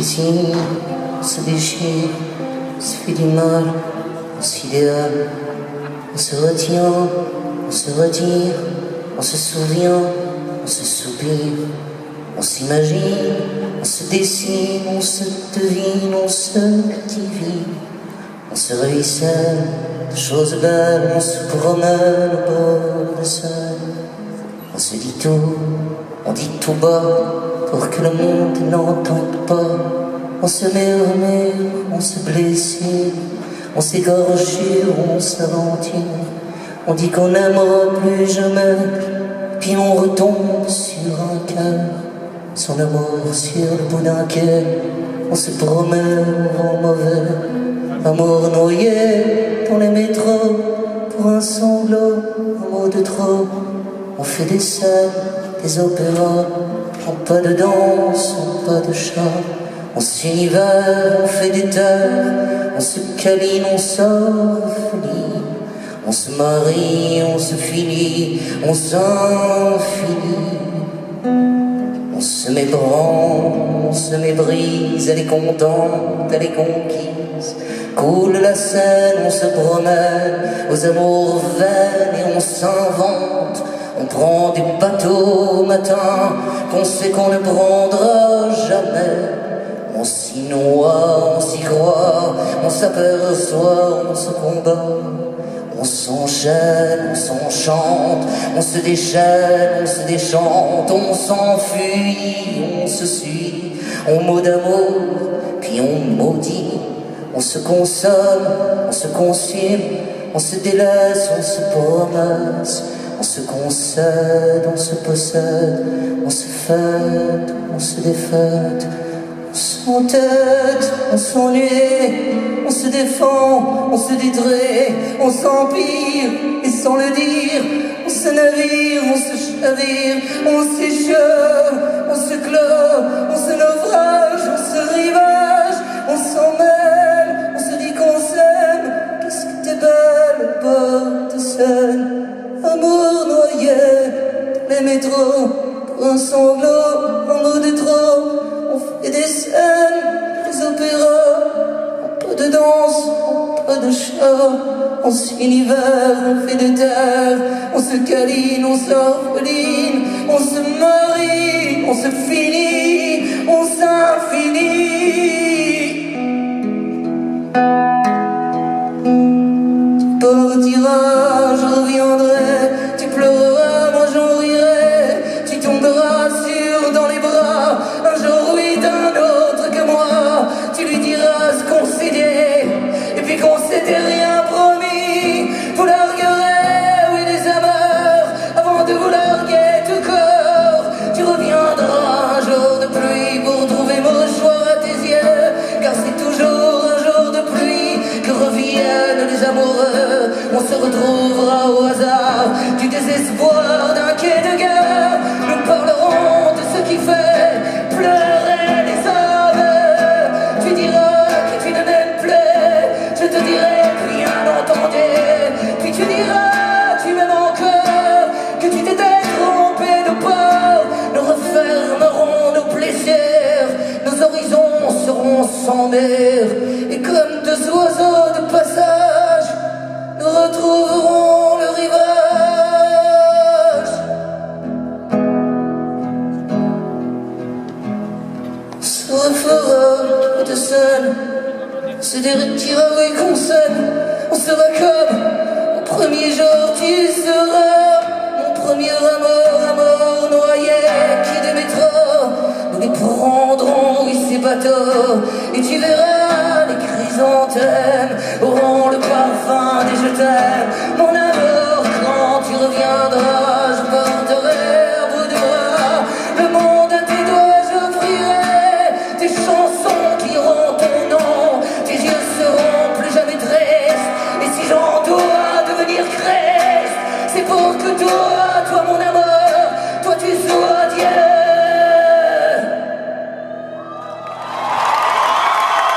désire, on se déchire, on se fait du mal, on s'idéale, on se retient, on se retire, on se souvient, on se soupire, on s'imagine, on se dessine, on se devine, on se divine, on se ruisselle de choses belles, on se promène au bord de Seine, on se dit tout, on dit tout bas pour que le monde n'entende pas. On se murmure, on se blessure, on s'égorgure, on s'aventure. On dit qu'on n'aimera plus jamais, puis on retombe sur un cœur, son amour sur le bout d'un quai. On se promène en mauvais, amour noyé dans les métros, pour un sanglot, un mot de trop. On fait des scènes, des opéras, en pas de danse, en pas de chant. On s'univers, on fait des terres, on se câline, on s'enfuit. On se marie, on se finit, on s'infinit. On se mébranle, on se mébrise, elle est contente, elle est conquise. Coule la Seine, on se promène aux amours vaines et on s'invente. On prend des bateaux au matin qu'on sait qu'on ne prendra jamais. On s'y noie, on s'y croit, on s'aperçoit, on se combat. On s'enchaîne, on s'enchante, on se déchaîne, on se déchante, on s'enfuit, on se suit, on mot d'amour, puis on maudit. On se consomme, on se consume, on se délaisse, on se promesse. On se concède, on se possède, on se fête, on se défête. On s'entête, on s'ennuie, on se défend, on se détrait, on s'empire, et sans le dire, on se navire, on se chavire, on s'échauffe, on se clôt, on se naufrage, on se rivage, on s'en mêle, on se dit qu'on s'aime, qu'est-ce que t'es belle au bord de Seine. Amour noyé dans les métros, pour un sanglot, un mot de trop. On fait des scènes, des opéras, un peu de danse, un peu de chant. On s'univers, on fait des terres, on se câline, on s'orpheline, on se marie, on se finit, on s'infinit. Tu partiras, je reviendrai, tu pleureras, moi j'en rirai, tu tomberas sur dans les bras, un jour oui d'un autre que moi, tu lui diras ce qu'on s'est dit, et puis qu'on s'était rien promis, vous larguerez, oui les ameurs, avant de vous larguer tout corps, tu reviendras un jour de pluie pour trouver mouchoir à tes yeux, car c'est toujours un jour de pluie que reviennent les amoureux, on se retrouvera au hasard du désespoir d'un quai de gare, nous parlerons de ce qui fait pleurer les hommes, tu diras que tu ne m'aimes plus, je te dirai bien entendu, puis tu diras tu m'aimes encore, que tu t'étais trompé de port, nous refermerons nos plaisirs, nos horizons seront sans mer, et comme deux oiseaux de passage, nous retrouverons le rivage. On se refera de Seine, on se déritira, oui qu'on s'aime, on sera comme au premier jour, tu seras mon premier amour, amour noyé qui des métros, nous les prendrons, oui ces bateaux, et tu verras les chrysanthèmes auront le parfum des je t'aime, mon amour, quand tu reviendras, je porterai à bout de bras le monde à tes doigts, j'offrirai des chansons qui auront ton nom, tes yeux seront plus jamais tristes, et si j'en dois devenir Christ, c'est pour que toi mon